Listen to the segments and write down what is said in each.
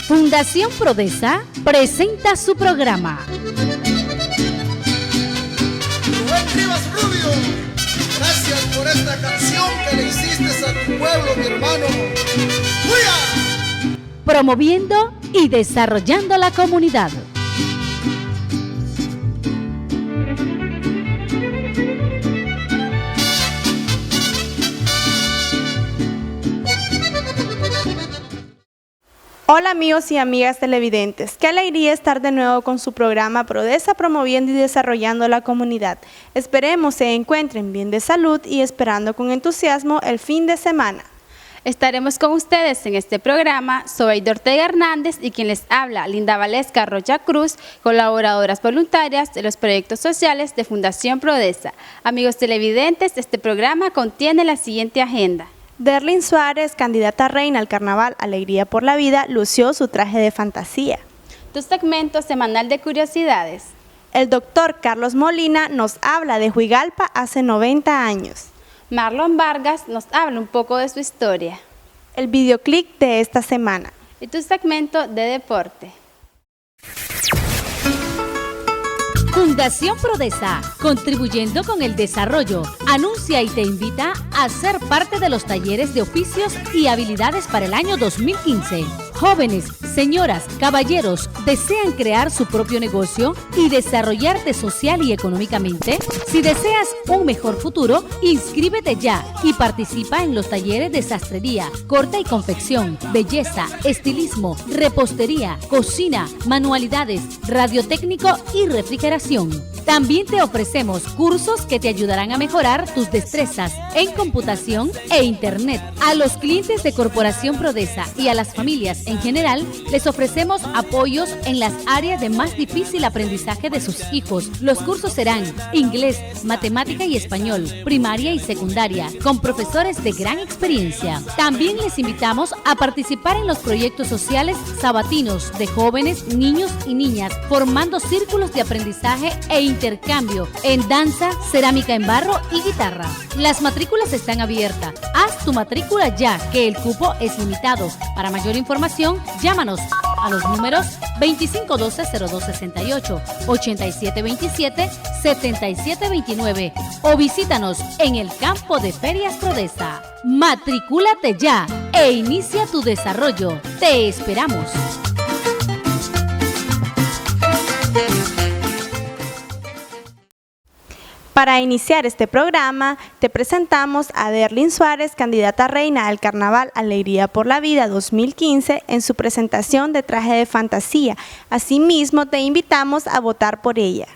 Fundación Prodesa presenta su programa. Rubén Rivas Rubio, gracias por esta canción que le hiciste a tu pueblo, mi hermano. ¡Fuya! Promoviendo y desarrollando la comunidad. Hola amigos y amigas televidentes, qué alegría estar de nuevo con su programa Prodesa, promoviendo y desarrollando la comunidad. Esperemos se encuentren bien de salud y esperando con entusiasmo el fin de semana. Estaremos con ustedes en este programa. Soy Ortega Hernández y quien les habla, Linda Valesca Rocha Cruz, colaboradoras voluntarias de los proyectos sociales de Fundación Prodesa. Amigos televidentes, este programa contiene la siguiente agenda. Derlin Suárez, candidata a reina al carnaval Alegría por la Vida, lució su traje de fantasía. Tu segmento semanal de curiosidades. El doctor Carlos Molina nos habla de Huigalpa hace 90 años. Marlon Vargas nos habla un poco de su historia. El videoclip de esta semana. Y tu segmento de deporte. Fundación Prodesa, contribuyendo con el desarrollo, anuncia y te invita a ser parte de los talleres de oficios y habilidades para el año 2015. Jóvenes, señoras, caballeros, ¿desean crear su propio negocio y desarrollarte social y económicamente? Si deseas un mejor futuro, inscríbete ya y participa en los talleres de sastrería, corte y confección, belleza, estilismo, repostería, cocina, manualidades, radiotécnico y refrigeración. También te ofrecemos cursos que te ayudarán a mejorar tus destrezas en computación e internet. A los clientes de Corporación Prodesa y a las familias en general, les ofrecemos apoyos en las áreas de más difícil aprendizaje de sus hijos. Los cursos serán inglés, matemática y español, primaria y secundaria, con profesores de gran experiencia. También les invitamos a participar en los proyectos sociales sabatinos de jóvenes, niños y niñas, formando círculos de aprendizaje e intercambio en danza, cerámica en barro y guitarra. Las matrículas están abiertas. Haz tu matrícula ya, que el cupo es limitado. Para mayor información, llámanos a los números 2512-0268, 8727-7729 o visítanos en el campo de Ferias Prodesa. Matricúlate ya e inicia tu desarrollo. Te esperamos. Para iniciar este programa, te presentamos a Derlin Suárez, candidata a reina al Carnaval Alegría por la Vida 2015, en su presentación de traje de fantasía. Asimismo, te invitamos a votar por ella.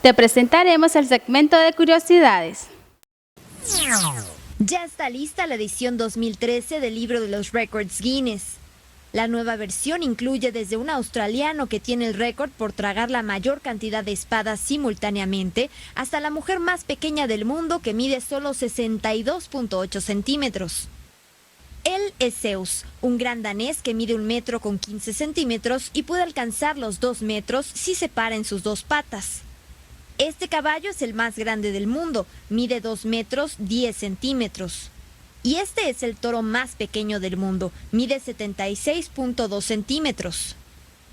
te presentaremos el segmento de curiosidades. Ya está lista la edición 2013 del libro de los récords Guinness. La nueva versión incluye desde un australiano que tiene el récord por tragar la mayor cantidad de espadas simultáneamente, hasta la mujer más pequeña del mundo que mide solo 62.8 centímetros. Él es Zeus, un gran danés que mide 1 metro con 15 centímetros y puede alcanzar los 2 metros si se para en sus 2 patas. Este caballo es el más grande del mundo, mide 2 metros 10 centímetros. Y este es el toro más pequeño del mundo, mide 76.2 centímetros.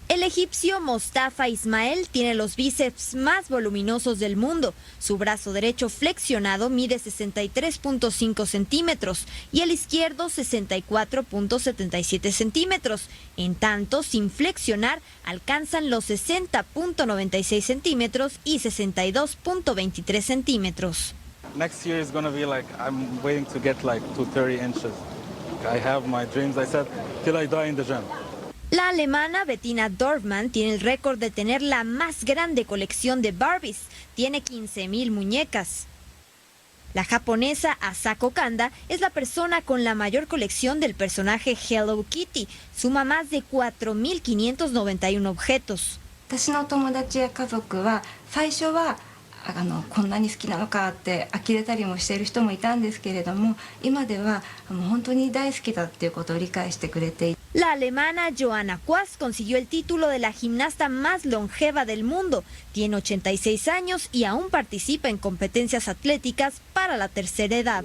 El egipcio Mostafa Ismael tiene los bíceps más voluminosos del mundo. Su brazo derecho flexionado mide 63.5 centímetros y el izquierdo 64.77 centímetros. En tanto, sin flexionar, alcanzan los 60.96 centímetros y 62.23 centímetros. Next year is going to be like, I'm waiting to get like to 30 inches. I have my dreams, I said, till I die in the gym. La alemana Bettina Dorfmann tiene el récord de tener la más grande colección de Barbies. Tiene 15.000 muñecas. La japonesa Asako Kanda es la persona con la mayor colección del personaje Hello Kitty. Suma más de 4.591 objetos. 私の友達や家族は最初はこんなに好きなのかって呆れたりもしている人もいたんですけれども、今では本当に大好きだっていうことを理解してくれていて。 La alemana Johanna Quast consiguió el título de la gimnasta más longeva del mundo. Tiene 86 años y aún participa en competencias atléticas para la tercera edad.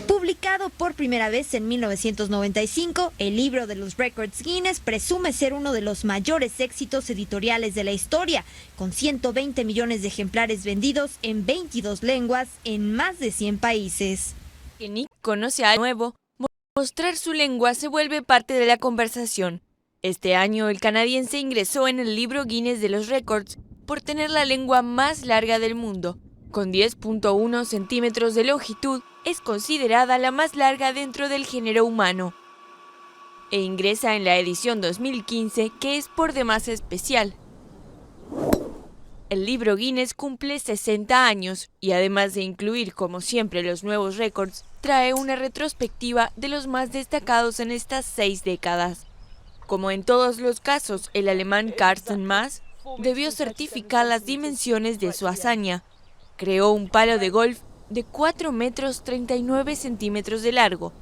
Publicado por primera vez en 1995, el libro de los récords Guinness presume ser uno de los mayores éxitos editoriales de la historia, con 120 millones de ejemplares vendidos en 22 lenguas en más de 100 países. Que Nick conoce algo nuevo, mostrar su lengua se vuelve parte de la conversación. Este año el canadiense ingresó en el libro Guinness de los récords por tener la lengua más larga del mundo. Con 10.1 centímetros de longitud, es considerada la más larga dentro del género humano. E ingresa en la edición 2015, que es por demás especial. El libro Guinness cumple 60 años y además de incluir, como siempre, los nuevos récords, trae una retrospectiva de los más destacados en estas 6 décadas. Como en todos los casos, el alemán Carsten Maas debió certificar las dimensiones de su hazaña. Creó un palo de golf de 4 metros 39 centímetros de largo.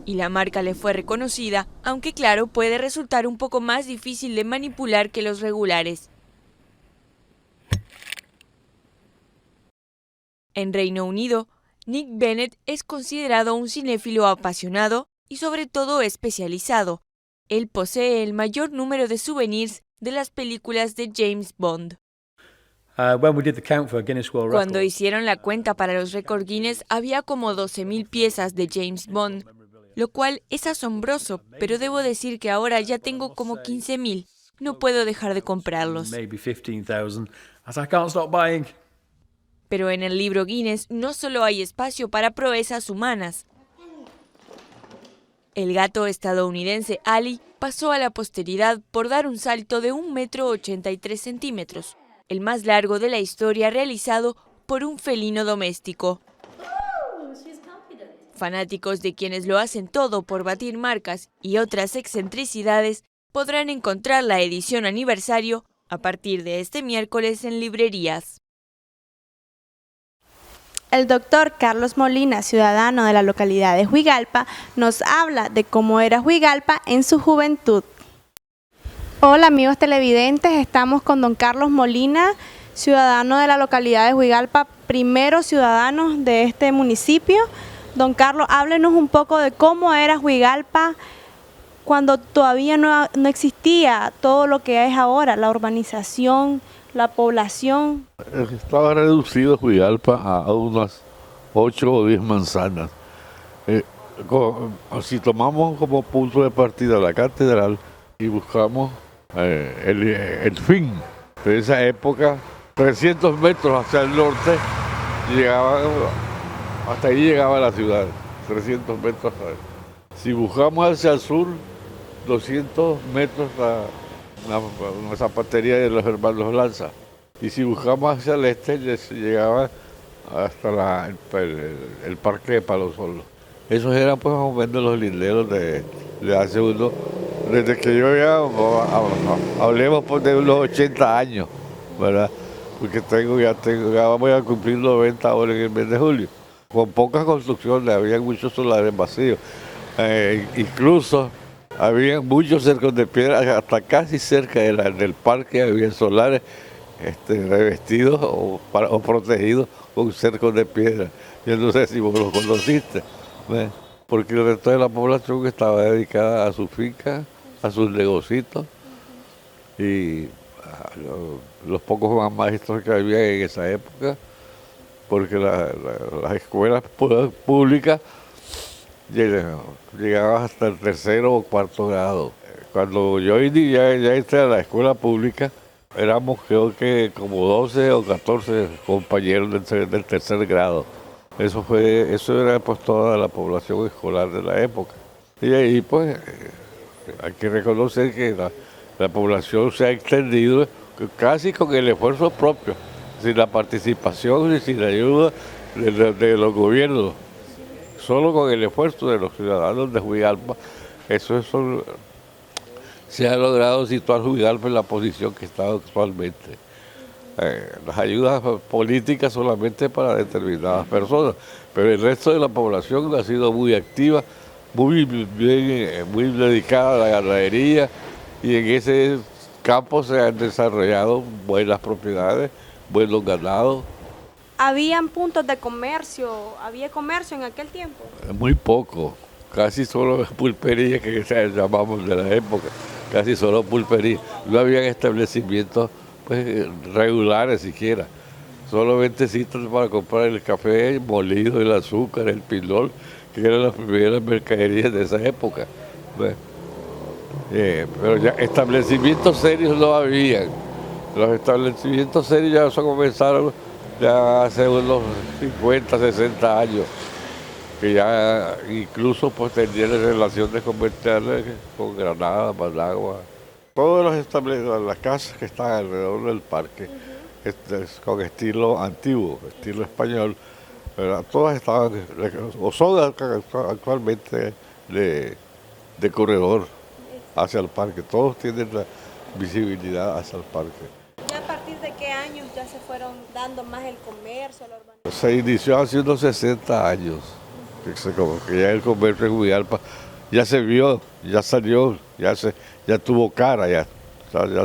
Y la marca le fue reconocida, aunque claro, puede resultar un poco más difícil de manipular que los regulares. En Reino Unido, Nick Bennett es considerado un cinéfilo apasionado y sobre todo especializado. Él posee el mayor número de souvenirs de las películas de James Bond. Cuando hicieron la cuenta para los récords Guinness, había como 12.000 piezas de James Bond, lo cual es asombroso, pero debo decir que ahora ya tengo como 15.000. No puedo dejar de comprarlos. Pero en el libro Guinness no solo hay espacio para proezas humanas. El gato estadounidense Ali pasó a la posteridad por dar un salto de 1,83 m, el más largo de la historia realizado por un felino doméstico. Fanáticos de quienes lo hacen todo por batir marcas y otras excentricidades podrán encontrar la edición aniversario a partir de este miércoles en librerías. El doctor Carlos Molina, ciudadano de la localidad de Huigalpa, nos habla de cómo era Huigalpa en su juventud. Hola amigos televidentes, estamos con don Carlos Molina, ciudadano de la localidad de Huigalpa, primero ciudadano de este municipio. Don Carlos, háblenos un poco de cómo era Huigalpa cuando todavía no existía todo lo que es ahora, la urbanización, la población. Estaba reducido Huigalpa a unas 8 o 10 manzanas. Si tomamos como punto de partida la catedral y buscamos el fin de esa época, 300 metros hacia el norte, hasta ahí llegaba la ciudad, 300 metros. Si buscamos hacia el sur, 200 metros la zapatería de los hermanos Lanza. Y si buscamos hacia el este, llegaba hasta el parque de Palo Solo. Esos eran pues más o menos los linderos de hace desde que yo ya, hablemos pues, de unos 80 años, ¿verdad? Porque ya voy a cumplir 90 ahora en el mes de julio. Con pocas construcciones, había muchos solares vacíos. Incluso había muchos cercos de piedra, hasta casi cerca del parque había solares revestidos o protegidos con cercos de piedra. Yo no sé si vos los conociste, ¿ves? Porque el resto de la población estaba dedicada a su finca, a sus negocios y los pocos maestros que había en esa época, porque las escuelas públicas llegaban hasta el 3º o 4º grado. Cuando yo ya entré a la escuela pública, éramos creo que como 12 o 14 compañeros del 3º grado. Eso era pues toda la población escolar de la época. Y ahí pues hay que reconocer que la población se ha extendido casi con el esfuerzo propio, sin la participación y sin la ayuda de los gobiernos, solo con el esfuerzo de los ciudadanos de Juigalpa. Se ha logrado situar Juigalpa en la posición que está actualmente. Las ayudas políticas solamente para determinadas personas, pero el resto de la población ha sido muy activa, muy dedicada a la ganadería, y en ese campo se han desarrollado buenas propiedades, buenos ganados. ¿Habían puntos de comercio? ¿Había comercio en aquel tiempo? Muy poco, casi solo pulpería, que llamamos de la época, casi solo pulpería. No habían establecimientos pues, regulares siquiera, solamente citas para comprar el café molido, el azúcar, el pinol, que eran las primeras mercaderías de esa época. Pero ya establecimientos serios no habían. Los establecimientos serios ya se comenzaron ya hace unos 50, 60 años, que ya incluso pues tenían relaciones comerciales con Granada, Managua. Todas las casas que están alrededor del parque, con estilo antiguo, estilo español, ¿verdad? Todas estaban, o son actualmente de corredor hacia el parque. Todos tienen la visibilidad hacia el parque. ¿Y a partir de qué años ya se fueron dando más el comercio, la urbanización? Se inició hace unos 60 años, que ya el comercio en Juigalpa ya se vio, ya salió, ya tuvo cara, ya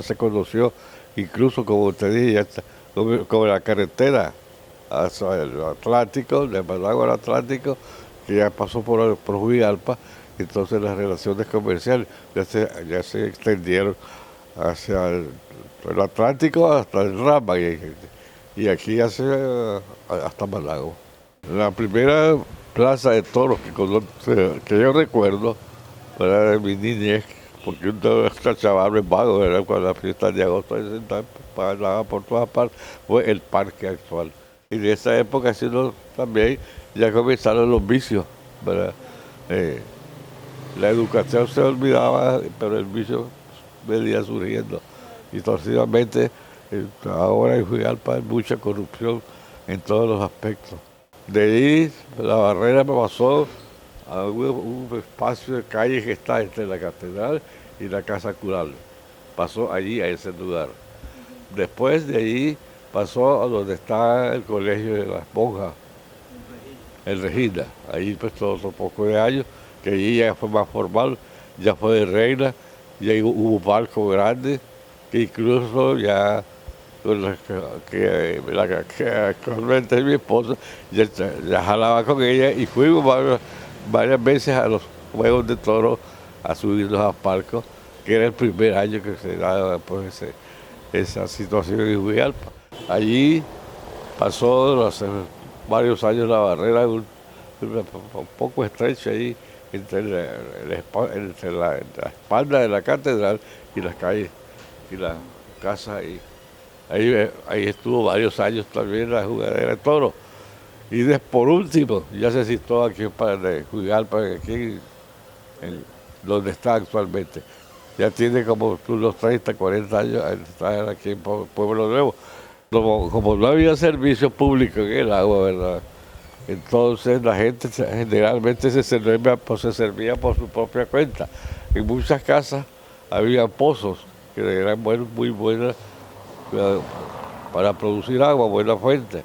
se conoció, incluso como usted dije, como la carretera hacia el Atlántico, de Managua al Atlántico, que ya pasó por Juigalpa. Entonces las relaciones comerciales ya se extendieron hacia el Atlántico hasta el Rama y aquí hasta Managua. La primera plaza de toros que yo recuerdo era de mi niñez, porque un chaval vago, cuando la fiesta de agosto pasaba por todas partes, fue el parque actual. Y de esa época también ya comenzaron los vicios, ¿verdad? La educación se olvidaba, pero el vicio venía surgiendo. Y torcidamente, ahora en Juigalpa hay mucha corrupción en todos los aspectos. De ahí la barrera me pasó a un espacio de calle que está entre la catedral y la casa cural. Pasó allí, a ese lugar. Después de ahí pasó a donde está el colegio de las monjas, el Regina. Ahí pues todo otro poco de años, que allí ya fue más formal, ya fue de reina, ya hubo un barco grande, que incluso ya que actualmente es mi esposa, ya jalaba con ella y fuimos varias veces a los juegos de toros a subirnos a barcos, que era el primer año que se daba pues, esa situación en Juigalpa. Allí pasó hace varios años la barrera, un poco estrecha ahí entre la espalda de la catedral y las calles y la casa ahí. Ahí estuvo varios años también la jugadera de toro. Y por último, ya se citó aquí para Juigalpa, aquí donde está actualmente. Ya tiene como unos 30, 40 años estar aquí en Pueblo Nuevo. Como no había servicio público en el agua, ¿verdad? Entonces la gente generalmente se servía por su propia cuenta. En muchas casas había pozos que eran muy buenas para producir agua, buena fuente.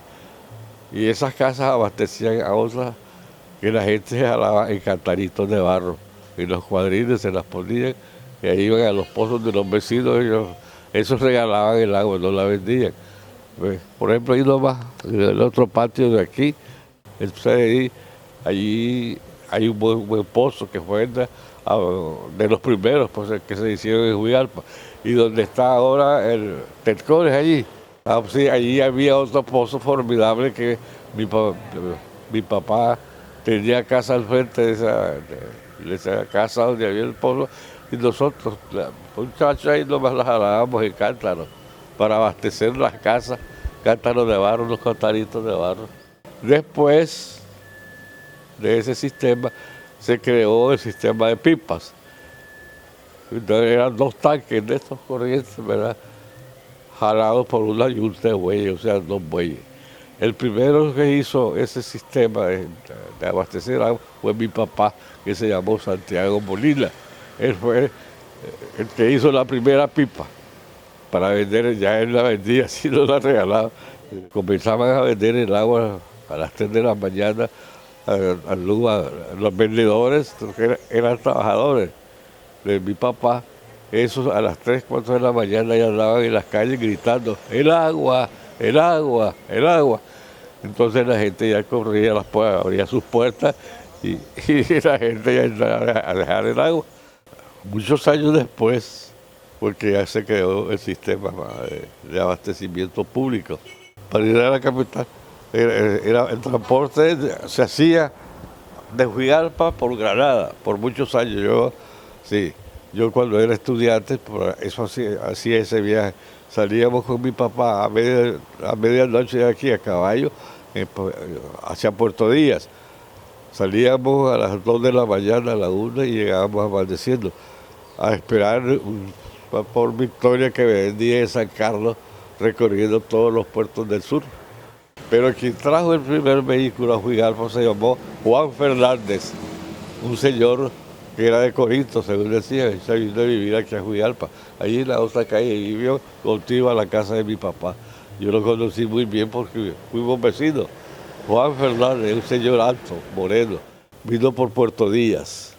Y esas casas abastecían a otras que la gente jalaba en cantaritos de barro. En los cuadrines se las ponían y ahí iban a los pozos de los vecinos y esos regalaban el agua, no la vendían. Por ejemplo, ahí nomás, en el otro patio de aquí, allí hay un buen pozo que fue de los primeros pues, que se hicieron en Juigalpa. Y donde está ahora el Telcores allí. Sí, allí había otro pozo formidable que mi papá tenía casa al frente de esa casa donde había el pozo. Y nosotros, muchachos, ahí nomás las jalábamos en cántaros para abastecer las casas, cántaros de barro, unos cantaritos de barro. Después de ese sistema se creó el sistema de pipas. Entonces eran 2 tanques de estos corrientes, ¿verdad? Jalados por una yunta de bueyes, o sea, 2 bueyes. El primero que hizo ese sistema de abastecer agua fue mi papá, que se llamó Santiago Molina. Él fue el que hizo la primera pipa para vender, ya él la vendía, si no la regalaba. Comenzaban a vender el agua a las 3 de la mañana a los vendedores, que eran trabajadores de mi papá. Esos a las 3, 4 de la mañana ya andaban en las calles gritando, el agua, el agua, el agua. Entonces la gente ya corría las puertas, abría sus puertas y la gente ya entraba a dejar el agua. Muchos años después, porque ya se creó el sistema de abastecimiento público. Para ir a la capital, el transporte se hacía de Juigalpa por Granada, por muchos años. Yo cuando era estudiante, eso hacía ese viaje. Salíamos con mi papá a medianoche de aquí a caballo hacia Puerto Díaz. Salíamos a las 2 de la mañana, a la 1 y llegábamos amaneciendo a esperar por Victoria que vendía en San Carlos recorriendo todos los puertos del sur. Pero quien trajo el primer vehículo a Juigalpa se llamó Juan Fernández, un señor que era de Corinto, según decía, y se vino a vivir aquí a Juigalpa. Allí en la otra calle vivió contigua a la casa de mi papá. Yo lo conocí muy bien porque fuimos vecinos. Juan Fernández, un señor alto, moreno, vino por Puerto Díaz.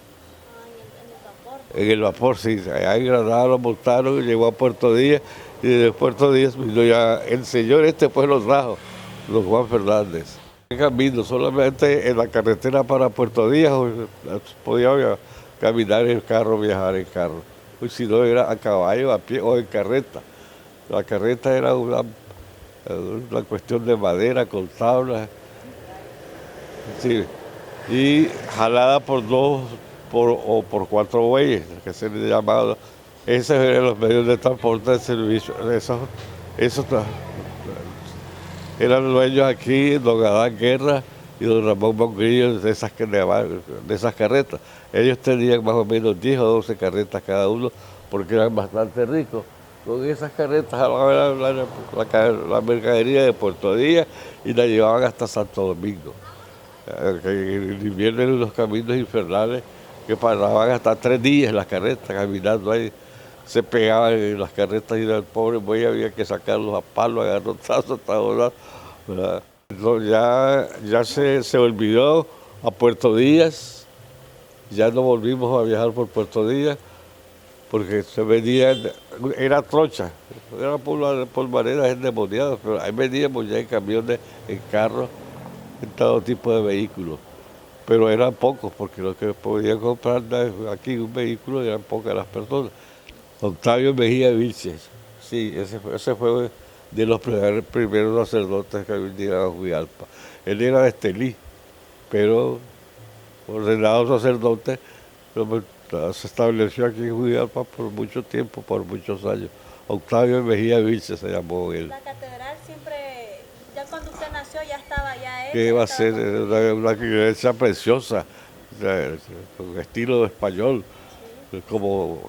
En el vapor, sí, allá en Granada lo montaron, llegó a Puerto Díaz y desde Puerto Díaz vino ya el señor pues lo trajo, don Juan Fernández. En camino, solamente en la carretera para Puerto Díaz podía caminar en carro, viajar en carro. Pues si no era a caballo, a pie o en carreta. La carreta era una cuestión de madera con tablas. Sí, y jalada por 2 o por 4 bueyes, que se le llamaba. Esos eran los medios de transporte de servicio. Esos eran dueños aquí, don Adán Guerra y don Ramón Monguillo de esas carretas. Ellos tenían más o menos 10 o 12 carretas cada uno porque eran bastante ricos. Con esas carretas jalaban la mercadería de Puerto Díaz y la llevaban hasta Santo Domingo. En el invierno eran unos caminos infernales que paraban hasta 3 días las carretas caminando ahí. Se pegaban en las carretas y el pobre buey había que sacarlos a palo, a garrotazos hasta volar. Entonces ya se olvidó a Puerto Díaz, ya no volvimos a viajar por Puerto Díaz, porque se vendía, era trocha, era por maneras endemoniadas, pero ahí vendíamos ya en camiones, en carros, en todo tipo de vehículos. Pero eran pocos, porque los que podían comprar aquí un vehículo eran pocas las personas. Octavio Mejía Vilches, sí, ese fue de los primeros sacerdotes que vinieron a Juigalpa. Él era de Estelí, pero ordenado sacerdote, se estableció aquí en Juigalpa por mucho tiempo, por muchos años, Octavio Mejía Vilche se llamó él. La catedral siempre, ya cuando usted nació ya estaba hecha. Que iba a ser una iglesia preciosa, con estilo español, como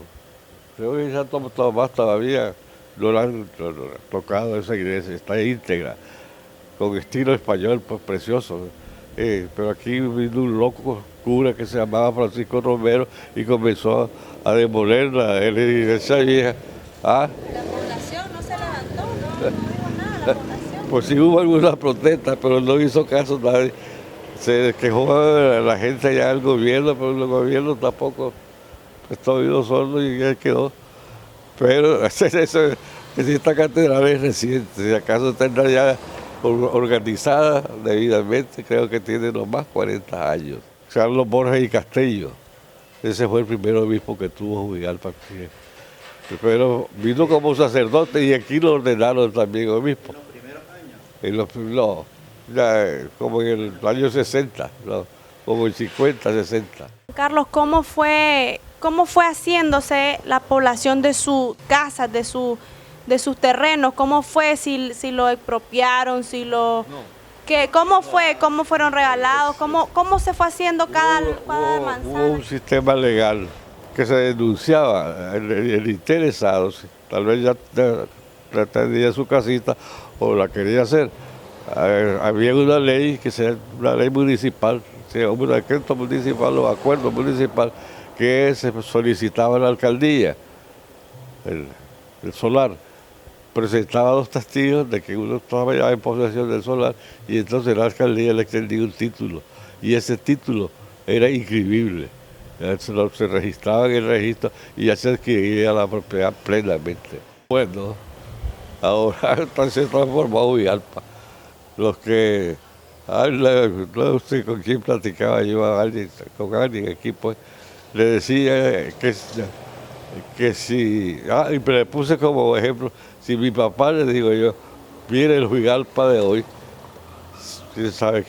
creo que ya Tomás todavía no la han tocado esa iglesia, está íntegra, con estilo español, pues precioso. Pero aquí vino un loco cura que se llamaba Francisco Romero y comenzó a demoler la iglesia vieja. ¿Ah? La población no se levantó, no dijo nada la población. Pues sí hubo algunas protestas, pero no hizo caso nadie. Se quejó la gente allá del gobierno, pero el gobierno tampoco está oído sordo y él quedó. Pero esta catedral es reciente, si acaso tendrá ya organizada debidamente, creo que tiene nomás 40 años. Carlos Borges y Castillo, ese fue el primer obispo que tuvo Juigalpa. Pero vino como sacerdote y aquí lo ordenaron también obispo. ¿En los primeros años? No, ya como en el año 60, no, como en 50, 60. Carlos, ¿cómo fue haciéndose la población de sus casas, de sus terrenos? ¿Cómo fue? Si lo expropiaron, si lo... ¿Cómo fue? ¿Cómo fueron regalados? ¿Cómo se fue haciendo cada manzana? Hubo un sistema legal que se denunciaba, el interesado, tal vez ya tenía su casita o la quería hacer. Había una ley, una ley municipal, un decreto municipal o acuerdo municipal que se solicitaba a la alcaldía, el solar. Presentaba 2 testigos de que uno estaba ya en posesión del solar y entonces la alcaldía le extendía un título y ese título era inscribible. Se registraba en el registro y ya se adquiría la propiedad plenamente. Bueno, ahora se transformó Juigalpa. Los que, no sé con quién platicaba yo, con alguien aquí, pues, le decía que si, y me le puse como ejemplo, si mi papá, le digo yo, viene el Juigalpa de hoy, ¿quién sabe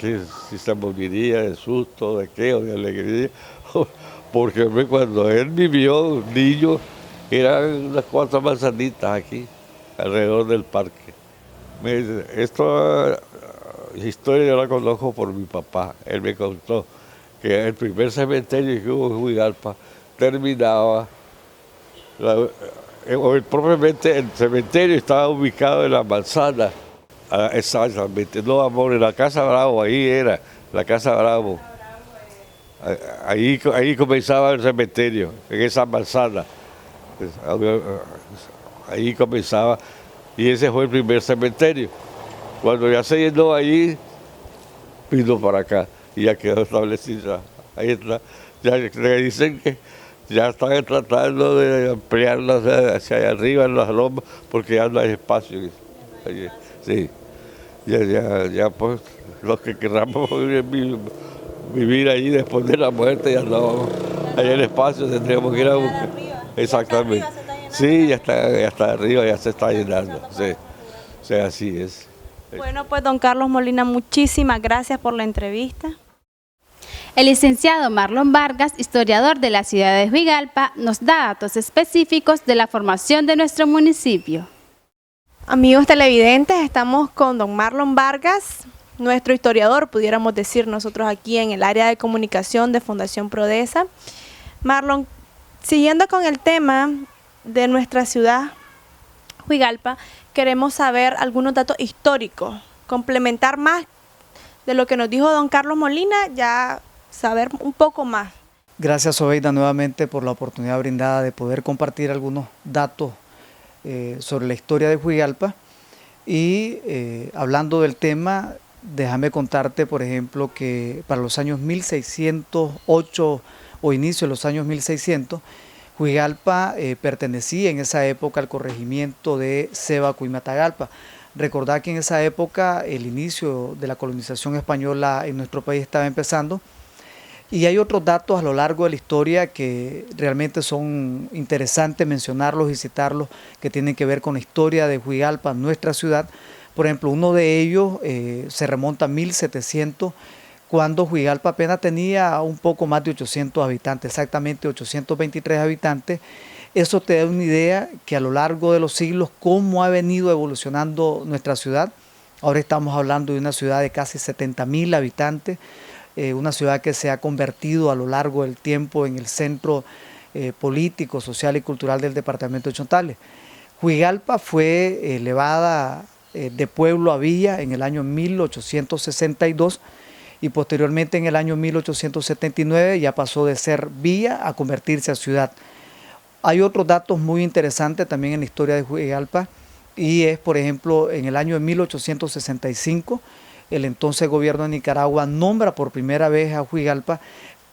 si se moriría de susto, de qué, o de alegría? Porque cuando él vivió, niño, eran unas 4 manzanitas aquí, alrededor del parque. Me dice, esta historia yo la conozco por mi papá. Él me contó que el primer cementerio que hubo en Juigalpa terminaba, propiamente el cementerio estaba ubicado en la manzana, exactamente, no amor, en la Casa Bravo, ahí era, la Casa Bravo. Ahí comenzaba el cementerio, en esa manzana. Ahí comenzaba, y ese fue el primer cementerio. Cuando ya se llenó ahí, vino para acá y ya quedó establecida. Ahí está. Ya le dicen que ya están tratando de ampliarla hacia allá arriba en las lomas porque ya no hay espacio. Sí, ya pues los que queramos vivir allí después de la muerte, ya no hay el espacio, tendríamos que ir a buscar. Exactamente. Sí, ya está arriba, ya se está llenando. Sí. O sea, así es. Bueno, pues don Carlos Molina, muchísimas gracias por la entrevista. El licenciado Marlon Vargas, historiador de la ciudad de Juigalpa, nos da datos específicos de la formación de nuestro municipio. Amigos televidentes, estamos con don Marlon Vargas, nuestro historiador, pudiéramos decir nosotros aquí en el área de comunicación de Fundación Prodesa. Marlon, siguiendo con el tema de nuestra ciudad, Juigalpa, queremos saber algunos datos históricos, complementar más de lo que nos dijo don Carlos Molina, ya saber un poco más. Gracias, Oveida, nuevamente por la oportunidad brindada de poder compartir algunos datos sobre la historia de Juigalpa. Y hablando del tema, déjame contarte, por ejemplo, que para los años 1608 o inicio de los años 1600, Juigalpa pertenecía en esa época al corregimiento de Sébaco y Matagalpa. Recordad que en esa época el inicio de la colonización española en nuestro país estaba empezando. Y hay otros datos a lo largo de la historia que realmente son interesantes mencionarlos y citarlos, que tienen que ver con la historia de Juigalpa, nuestra ciudad. Por ejemplo, uno de ellos se remonta a 1700, cuando Juigalpa apenas tenía un poco más de 800 habitantes, exactamente 823 habitantes, Eso te da una idea que a lo largo de los siglos cómo ha venido evolucionando nuestra ciudad. Ahora estamos hablando de una ciudad de casi 70.000 habitantes, una ciudad que se ha convertido a lo largo del tiempo en el centro político, social y cultural del departamento de Chontales. Juigalpa fue elevada de pueblo a villa en el año 1862 y posteriormente en el año 1879 ya pasó de ser villa a convertirse a ciudad. Hay otros datos muy interesantes también en la historia de Juigalpa y es, por ejemplo, en el año de 1865 el entonces gobierno de Nicaragua nombra por primera vez a Juigalpa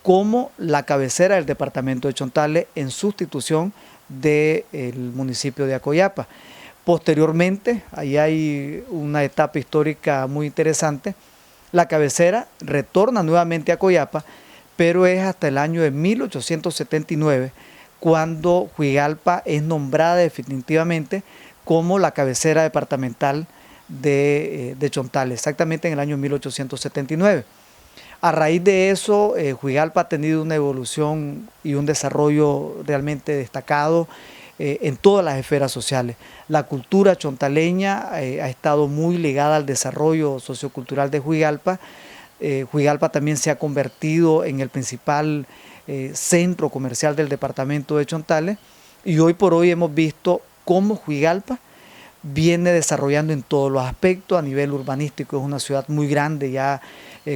como la cabecera del departamento de Chontales en sustitución del municipio de Acoyapa. Posteriormente, ahí hay una etapa histórica muy interesante, la cabecera retorna nuevamente a Acoyapa, pero es hasta el año de 1879 cuando Juigalpa es nombrada definitivamente como la cabecera departamental de Chontales, exactamente en el año 1879. A raíz de eso, Juigalpa ha tenido una evolución y un desarrollo realmente destacado en todas las esferas sociales. La cultura chontaleña ha estado muy ligada al desarrollo sociocultural de Juigalpa. Juigalpa también se ha convertido en el principal centro comercial del departamento de Chontales y hoy por hoy hemos visto cómo Juigalpa viene desarrollando en todos los aspectos. A nivel urbanístico es una ciudad muy grande ya,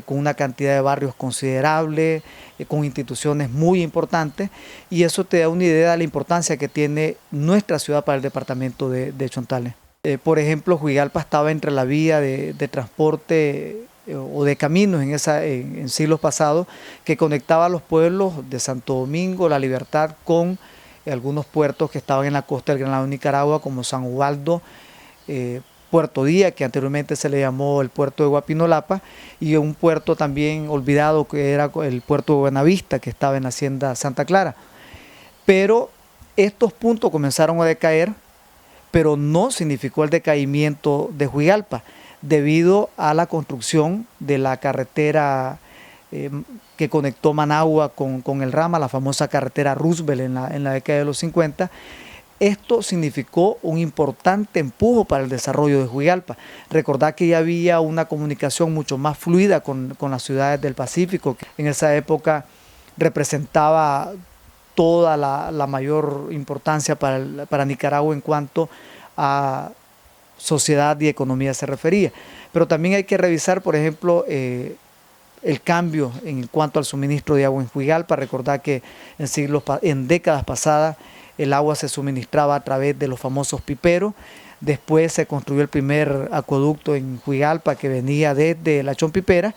con una cantidad de barrios considerable, con instituciones muy importantes, y eso te da una idea de la importancia que tiene nuestra ciudad para el departamento de Chontales. Por ejemplo, Juigalpa estaba entre la vía de transporte o de caminos en siglos pasados que conectaba a los pueblos de Santo Domingo, La Libertad, con algunos puertos que estaban en la costa del Gran Lago de Nicaragua, como San Ubaldo, Puerto Día, que anteriormente se le llamó el puerto de Guapinolapa, y un puerto también olvidado que era el puerto de Buenavista, que estaba en la hacienda Santa Clara. Pero estos puntos comenzaron a decaer, pero no significó el decaimiento de Juigalpa, debido a la construcción de la carretera que conectó Managua con el Rama, la famosa carretera Roosevelt en la década de los 50. Esto significó un importante empuje para el desarrollo de Juigalpa. Recordad que ya había una comunicación mucho más fluida con las ciudades del Pacífico, que en esa época representaba toda la mayor importancia para Nicaragua en cuanto a sociedad y economía se refería. Pero también hay que revisar, por ejemplo, el cambio en cuanto al suministro de agua en Juigalpa. Recordad que en décadas pasadas el agua se suministraba a través de los famosos piperos. Después se construyó el primer acueducto en Juigalpa que venía desde la Chompipera,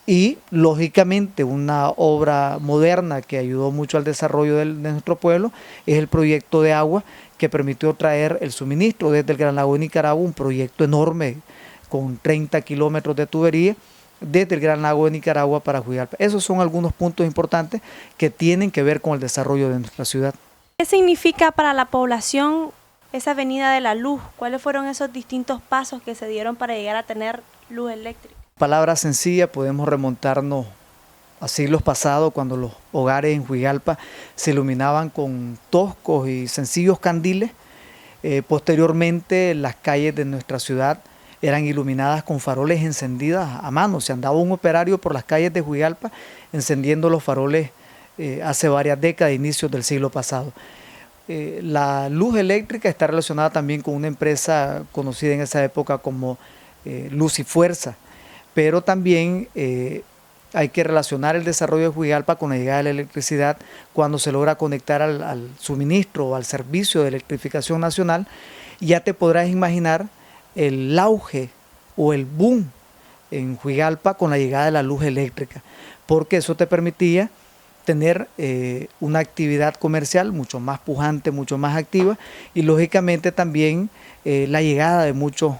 y lógicamente una obra moderna que ayudó mucho al desarrollo de nuestro pueblo es el proyecto de agua que permitió traer el suministro desde el Gran Lago de Nicaragua, un proyecto enorme con 30 kilómetros de tubería desde el Gran Lago de Nicaragua para Juigalpa. Esos son algunos puntos importantes que tienen que ver con el desarrollo de nuestra ciudad. ¿Qué significa para la población esa venida de la luz? ¿Cuáles fueron esos distintos pasos que se dieron para llegar a tener luz eléctrica? Palabras sencillas, podemos remontarnos a siglos pasados, cuando los hogares en Juigalpa se iluminaban con toscos y sencillos candiles. Posteriormente, las calles de nuestra ciudad eran iluminadas con faroles encendidas a mano. Se andaba un operario por las calles de Juigalpa encendiendo los faroles hace varias décadas, inicios del siglo pasado. La luz eléctrica está relacionada también con una empresa conocida en esa época como Luz y Fuerza, pero también hay que relacionar el desarrollo de Juigalpa con la llegada de la electricidad cuando se logra conectar al suministro o al servicio de electrificación nacional. Ya te podrás imaginar el auge o el boom en Juigalpa con la llegada de la luz eléctrica, porque eso te permitía tener una actividad comercial mucho más pujante, mucho más activa, y lógicamente también la llegada de muchos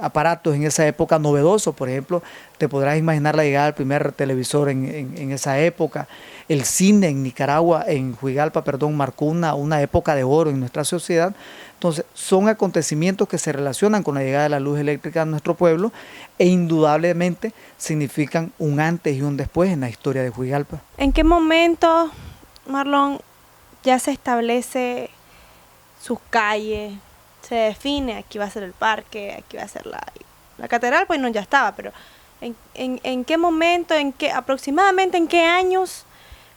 aparatos en esa época novedosos. Por ejemplo, te podrás imaginar la llegada del primer televisor en esa época. El cine en Nicaragua, en Juigalpa, perdón, marcó una época de oro en nuestra sociedad. Entonces, son acontecimientos que se relacionan con la llegada de la luz eléctrica a nuestro pueblo e indudablemente significan un antes y un después en la historia de Juigalpa. ¿En qué momento, Marlon, ya se establece sus calles, se define, aquí va a ser el parque, aquí va a ser la catedral, pues no, ya estaba, pero ¿en qué momento, aproximadamente en qué años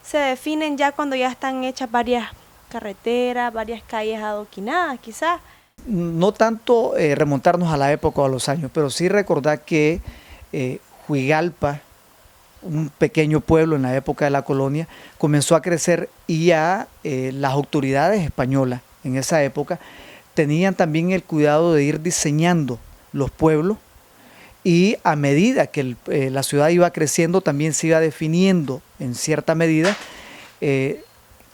se definen ya cuando ya están hechas varias carreteras, varias calles adoquinadas quizás? No tanto remontarnos a la época o a los años, pero sí recordar que Juigalpa, un pequeño pueblo en la época de la colonia, comenzó a crecer y ya las autoridades españolas en esa época tenían también el cuidado de ir diseñando los pueblos, y a medida que la ciudad iba creciendo también se iba definiendo en cierta medida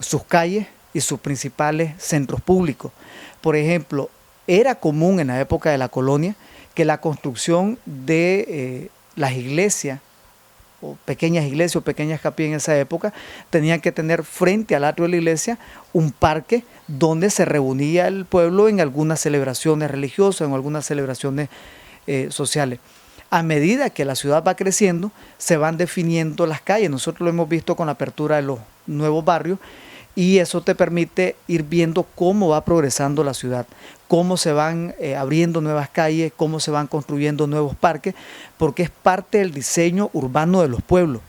sus calles y sus principales centros públicos. Por ejemplo, era común en la época de la colonia que la construcción de las iglesias, o pequeñas iglesias o pequeñas capillas en esa época, tenían que tener frente al atrio de la iglesia un parque donde se reunía el pueblo en algunas celebraciones religiosas, en algunas celebraciones sociales. A medida que la ciudad va creciendo, se van definiendo las calles. Nosotros lo hemos visto con la apertura de los nuevos barrios, y eso te permite ir viendo cómo va progresando la ciudad, cómo se van abriendo nuevas calles, cómo se van construyendo nuevos parques, porque es parte del diseño urbano de los pueblos.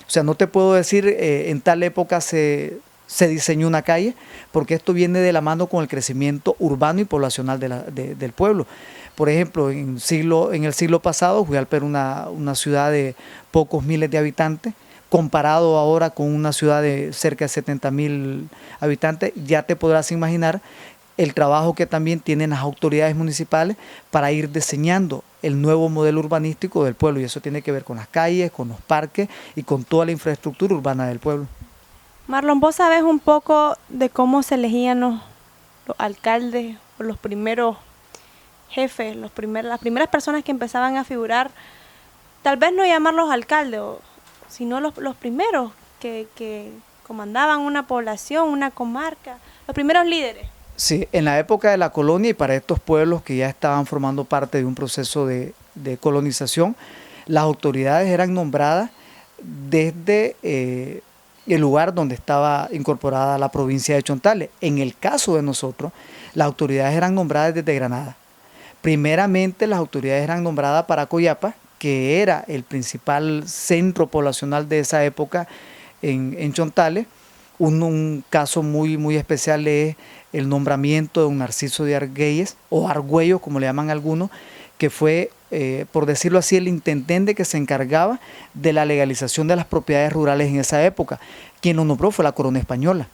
O sea, no te puedo decir en tal época se diseñó una calle, porque esto viene de la mano con el crecimiento urbano y poblacional del pueblo. Por ejemplo, en el siglo pasado, Juigalpa era una ciudad de pocos miles de habitantes. Comparado ahora con una ciudad de cerca de 70.000 habitantes, ya te podrás imaginar el trabajo que también tienen las autoridades municipales para ir diseñando el nuevo modelo urbanístico del pueblo, y eso tiene que ver con las calles, con los parques y con toda la infraestructura urbana del pueblo. Marlon, ¿vos sabés un poco de cómo se elegían los alcaldes, o los primeros jefes, las primeras personas que empezaban a figurar? Tal vez no llamarlos alcaldes, sino los primeros que comandaban una población, una comarca, los primeros líderes. Sí, en la época de la colonia, y para estos pueblos que ya estaban formando parte de un proceso de colonización, las autoridades eran nombradas desde el lugar donde estaba incorporada la provincia de Chontales. En el caso de nosotros, las autoridades eran nombradas desde Granada. Primeramente las autoridades eran nombradas para Coyapa, que era el principal centro poblacional de esa época en Chontales. Un caso muy especial es el nombramiento de don Narciso de Argüelles, o Argüello como le llaman algunos, que fue, por decirlo así, el intendente que se encargaba de la legalización de las propiedades rurales en esa época. Quien lo nombró fue la corona española.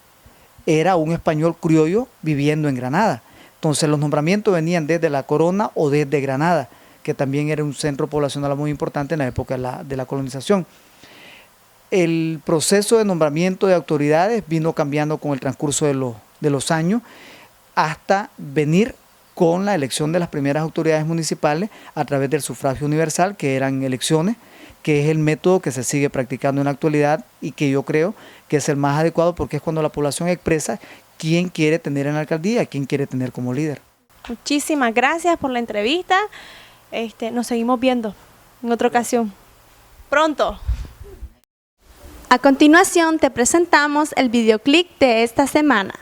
Era un español criollo viviendo en Granada. Entonces los nombramientos venían desde la corona o desde Granada, que también era un centro poblacional muy importante en la época de la colonización. El proceso de nombramiento de autoridades vino cambiando con el transcurso de los años, hasta venir con la elección de las primeras autoridades municipales a través del sufragio universal, que eran elecciones, que es el método que se sigue practicando en la actualidad y que yo creo que es el más adecuado, porque es cuando la población expresa quién quiere tener en la alcaldía, quién quiere tener como líder. Muchísimas gracias por la entrevista. Nos seguimos viendo en otra ocasión. Pronto. A continuación te presentamos el videoclip de esta semana.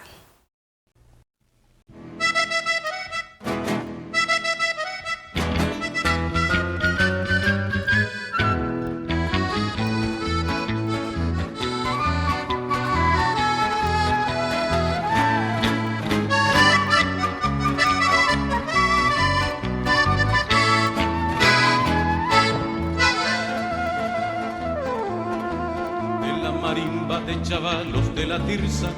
De chavalos de la Tirsa,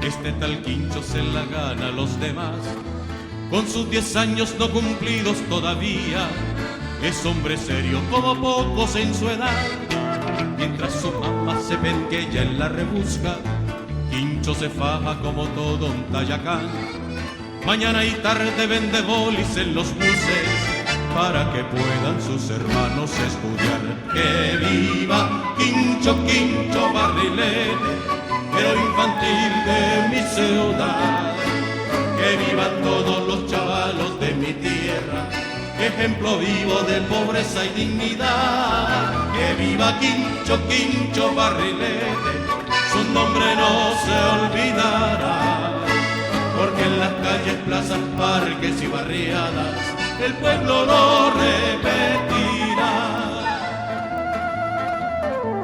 este tal Quincho se la gana a los demás. Con sus 10 años no cumplidos todavía, es hombre serio como pocos en su edad. Mientras su mamá se penquella en la rebusca, Quincho se faja como todo un tayacán. Mañana y tarde vende bolis en los buses, para que puedan sus hermanos estudiar. ¡Que viva Quincho, Quincho Barrilete, héroe infantil de mi ciudad! ¡Que vivan todos los chavalos de mi tierra, ejemplo vivo de pobreza y dignidad! ¡Que viva Quincho, Quincho Barrilete, su su nombre no se olvidará, porque en las calles, plazas, parques y barriadas el pueblo lo repetirá.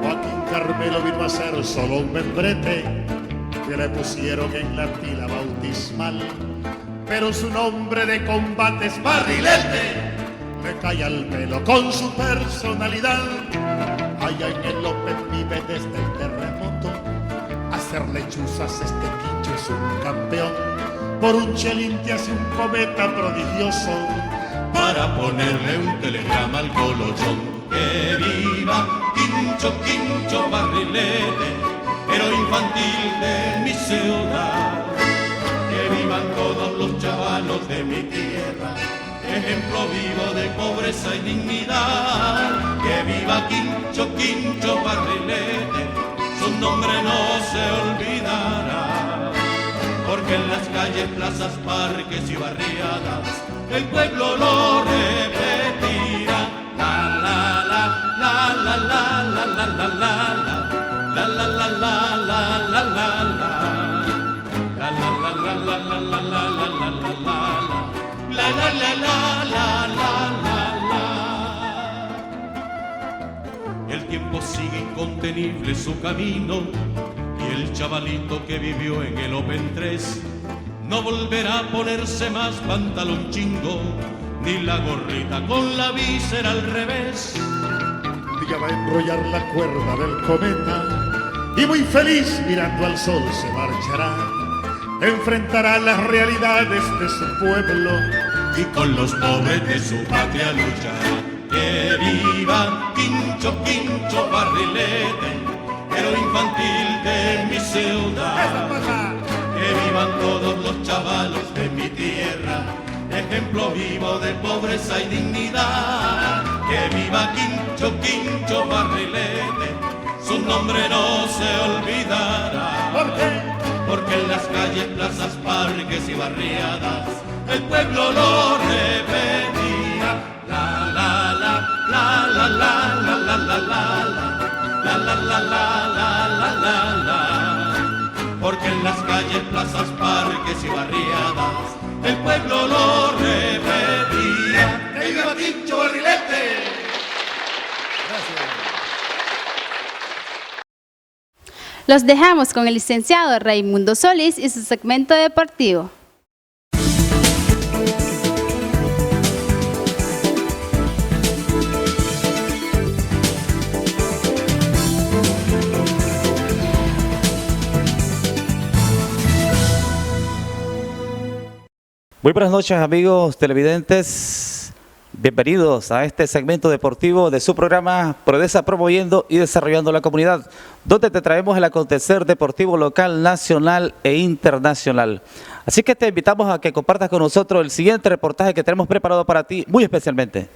Joaquín Carmelo vino a ser solo un membrete que le pusieron en la pila bautismal, pero su nombre de combate es Barrilete, le cae al pelo con su personalidad. Allá en el López vive desde el terremoto, hacer lechuzas este Quincho es un campeón, por un chelín te hace un cometa prodigioso, para ponerle un telegrama al colochón. Que viva Quincho, Quincho Barrilete, héroe infantil de mi ciudad. Que vivan todos los chavalos de mi tierra, ejemplo vivo de pobreza y dignidad. Que viva Quincho, Quincho Barrilete, su nombre no se olvidará, porque en las calles, plazas, parques y barriadas el pueblo lo repetirá. La la la la la la la la la la la la la la la la la la la la. El tiempo sigue incontenible su camino, y el chavalito que vivió en el Open 3 no volverá a ponerse más pantalón chingo, ni la gorrita con la víscera al revés. Ya va a enrollar la cuerda del cometa y muy feliz mirando al sol se marchará. Enfrentará las realidades de su pueblo y con los pobres de su patria luchará. Que viva Quincho, Quincho Barrilete, héroe infantil de mi ciudad. Que vivan todos los chavalos de mi tierra, ejemplo vivo de pobreza y dignidad. Que viva Quincho, Quincho Barrilete, su nombre no se olvidará. ¿Por qué? Porque en las calles, plazas, parques y barriadas el pueblo lo repetirá. La la la la la la la la la la la la la la la la. Porque en las calles, plazas, parques y barriadas el pueblo lo repetirá. ¡Que viva Quincho Barrilete! Los dejamos con el licenciado Raimundo Solís y su segmento deportivo. Muy buenas noches, amigos televidentes. Bienvenidos a este segmento deportivo de su programa Prodesa, promoviendo y desarrollando la comunidad, donde te traemos el acontecer deportivo local, nacional e internacional. Así que te invitamos a que compartas con nosotros el siguiente reportaje que tenemos preparado para ti muy especialmente.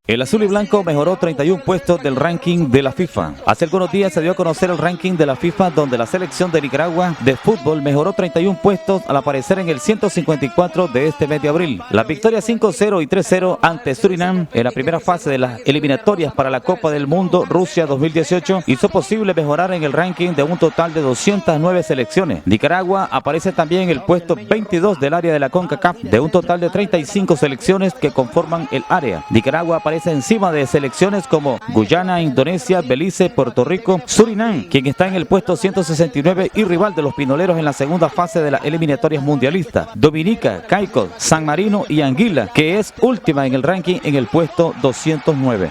El azul y blanco mejoró 31 puestos del ranking de la FIFA. Hace algunos días se dio a conocer el ranking de la FIFA, donde la selección de Nicaragua de fútbol mejoró 31 puestos al aparecer en el 154 de este mes de abril. La victoria 5-0 y 3-0 ante Surinam en la primera fase de las eliminatorias para la Copa del Mundo Rusia 2018 hizo posible mejorar en el ranking de un total de 209 selecciones. Nicaragua aparece también en el puesto 22 del área de la CONCACAF, de un total de 35 selecciones que conforman el área. Nicaragua aparece encima de selecciones como Guyana, Indonesia, Belice, Puerto Rico, Surinam, quien está en el puesto 169 y rival de los pinoleros en la segunda fase de las eliminatorias mundialistas, Dominica, Caicos, San Marino y Anguila, que es última en el ranking en el puesto 209.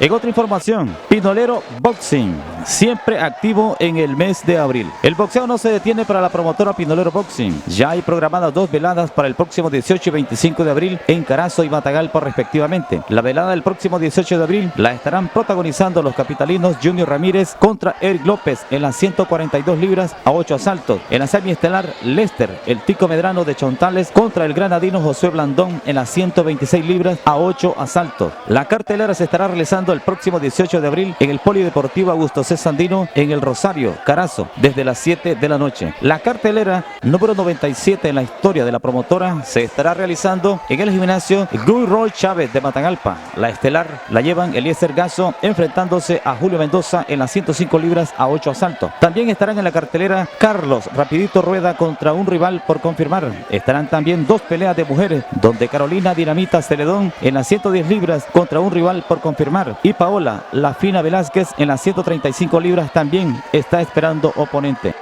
En otra información, Pinolero Boxing, siempre activo en el mes de abril. El boxeo no se detiene para la promotora Pinolero Boxing. Ya hay programadas 2 veladas para el próximo 18 y 25 de abril en Carazo y Matagalpa respectivamente. La velada del próximo 18 de abril la estarán protagonizando los capitalinos Junior Ramírez contra Eric López en las 142 libras a 8 asaltos. En la semiestelar, Lester, el Tico Medrano de Chontales contra el granadino Josué Blandón en las 126 libras a 8 asaltos. La cartelera se estará realizando el próximo 18 de abril en el Polideportivo Augusto José Sandino en el Rosario, Carazo, desde las 7 de la noche. La cartelera número 97 en la historia de la promotora se estará realizando en el gimnasio Guy Roy Chávez de Matagalpa. La estelar la llevan Eliezer Gazo enfrentándose a Julio Mendoza en las 105 libras a 8 asaltos. También estarán en la cartelera Carlos Rapidito Rueda contra un rival por confirmar. Estarán también 2 peleas de mujeres, donde Carolina Dinamita Celedón en las 110 libras contra un rival por confirmar. Y Paola La Fina Velázquez en las 135 libras también está esperando oponente.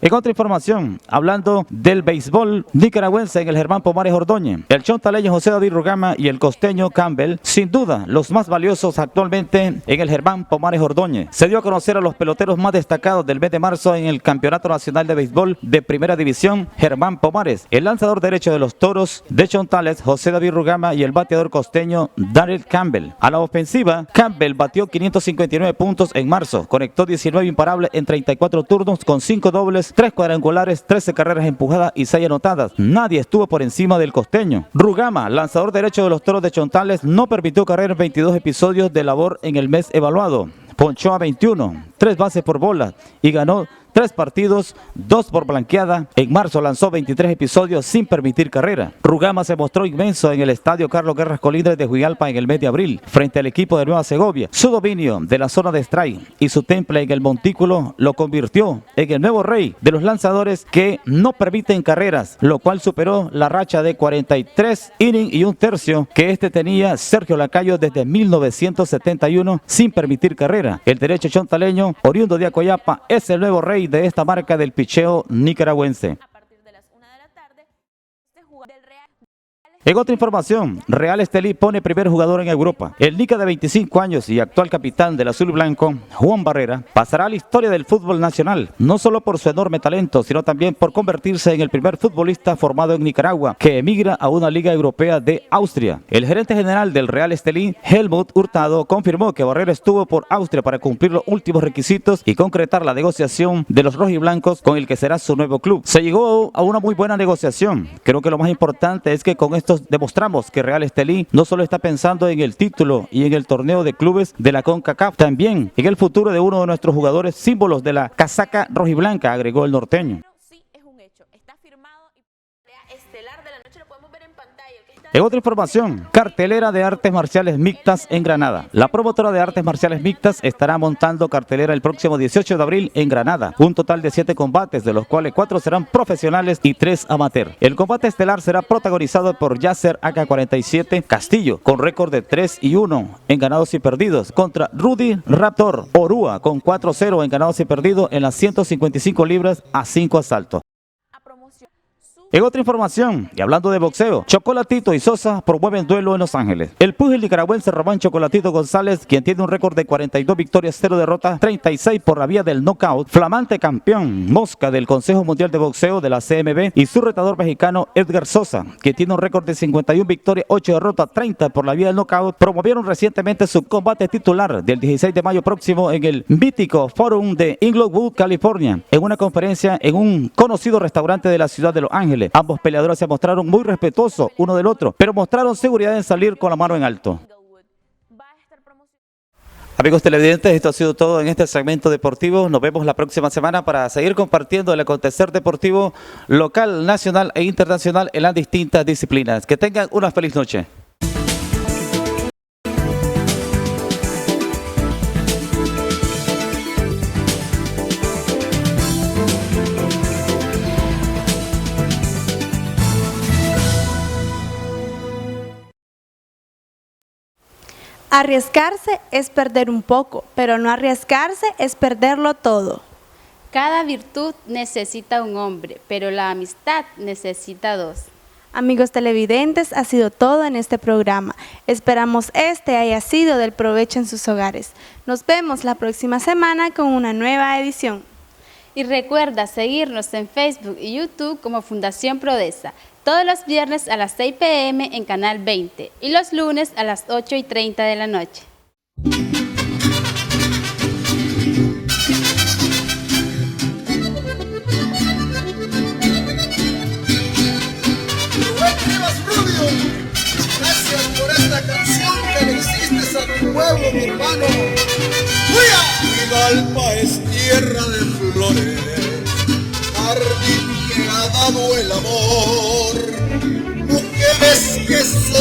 En otra información, hablando del béisbol nicaragüense en el Germán Pomares Ordóñez, el chontaleño José David Rugama y el costeño Campbell, sin duda los más valiosos actualmente en el Germán Pomares Ordóñez. Se dio a conocer a los peloteros más destacados del mes de marzo en el Campeonato Nacional de Béisbol de Primera División Germán Pomares. El lanzador derecho de los Toros de Chontales, José David Rugama, y el bateador costeño Darrell Campbell. A la ofensiva, Campbell batió 559 puntos en marzo, conectó 19 imparables en 34 turnos con 5 dobles, 3 cuadrangulares, 13 carreras empujadas y 6 anotadas. Nadie estuvo por encima del costeño. Rugama, lanzador derecho de los Toros de Chontales, no permitió carreras en 22 episodios de labor en el mes evaluado. Ponchó a 21, 3 bases por bola y ganó 3 partidos, 2 por blanqueada. En marzo lanzó 23 episodios sin permitir carrera. Rugama se mostró inmenso en el estadio Carlos Guerras Colindres de Huigalpa en el mes de abril, frente al equipo de Nueva Segovia. Su dominio de la zona de strike y su temple en el montículo lo convirtió en el nuevo rey de los lanzadores que no permiten carreras, lo cual superó la racha de 43 innings y un tercio que tenía Sergio Lacayo desde 1971 sin permitir carrera. El derecho chontaleño, oriundo de Acoyapa, es el nuevo rey de esta marca del picheo nicaragüense. En otra información, Real Estelí pone primer jugador en Europa. El Nica de 25 años y actual capitán del azul y blanco, Juan Barrera, pasará a la historia del fútbol nacional, no solo por su enorme talento, sino también por convertirse en el primer futbolista formado en Nicaragua que emigra a una liga europea de Austria. El gerente general del Real Estelí, Helmut Hurtado, confirmó que Barrera estuvo por Austria para cumplir los últimos requisitos y concretar la negociación de los rojiblancos con el que será su nuevo club. Se llegó a una muy buena negociación. Creo que lo más importante es que con esto demostramos que Real Estelí no solo está pensando en el título y en el torneo de clubes de la CONCACAF, también en el futuro de uno de nuestros jugadores símbolos de la casaca rojiblanca, agregó el norteño. En otra información, cartelera de artes marciales mixtas en Granada. La promotora de artes marciales mixtas estará montando cartelera el próximo 18 de abril en Granada. Un total de 7 combates, de los cuales 4 serán profesionales y 3 amateur. El combate estelar será protagonizado por Yasser AK-47 Castillo, con récord de 3-1 en ganados y perdidos, contra Rudy Raptor Orúa, con 4-0 en ganados y perdidos en las 155 libras a 5 asaltos. En otra información, y hablando de boxeo, Chocolatito y Sosa promueven duelo en Los Ángeles. El púgil nicaragüense Román Chocolatito González, quien tiene un récord de 42 victorias, 0 derrotas, 36 por la vía del knockout, flamante campeón mosca del Consejo Mundial de Boxeo de la CMB, y su retador mexicano Edgar Sosa, que tiene un récord de 51 victorias, 8 derrotas, 30 por la vía del knockout, promovieron recientemente su combate titular del 16 de mayo próximo en el mítico Forum de Inglewood, California, en una conferencia en un conocido restaurante de la ciudad de Los Ángeles. Ambos peleadores se mostraron muy respetuosos uno del otro, pero mostraron seguridad en salir con la mano en alto. Amigos televidentes, esto ha sido todo en este segmento deportivo. Nos vemos la próxima semana para seguir compartiendo el acontecer deportivo local, nacional e internacional en las distintas disciplinas. Que tengan una feliz noche. Arriesgarse es perder un poco, pero no arriesgarse es perderlo todo. Cada virtud necesita un hombre, pero la amistad necesita 2. Amigos televidentes, ha sido todo en este programa. Esperamos este haya sido del provecho en sus hogares. Nos vemos la próxima semana con una nueva edición. Y recuerda seguirnos en Facebook y YouTube como Fundación Prodesa, todos los viernes a las 6 p.m. en Canal 20 y los lunes a las 8:30 de la noche. Gracias por esta canción que le hiciste a tu pueblo, mi hermano. ¡Huya! Tegucigalpa es tierra de flores, jardín que ha dado el amor, mujeres que son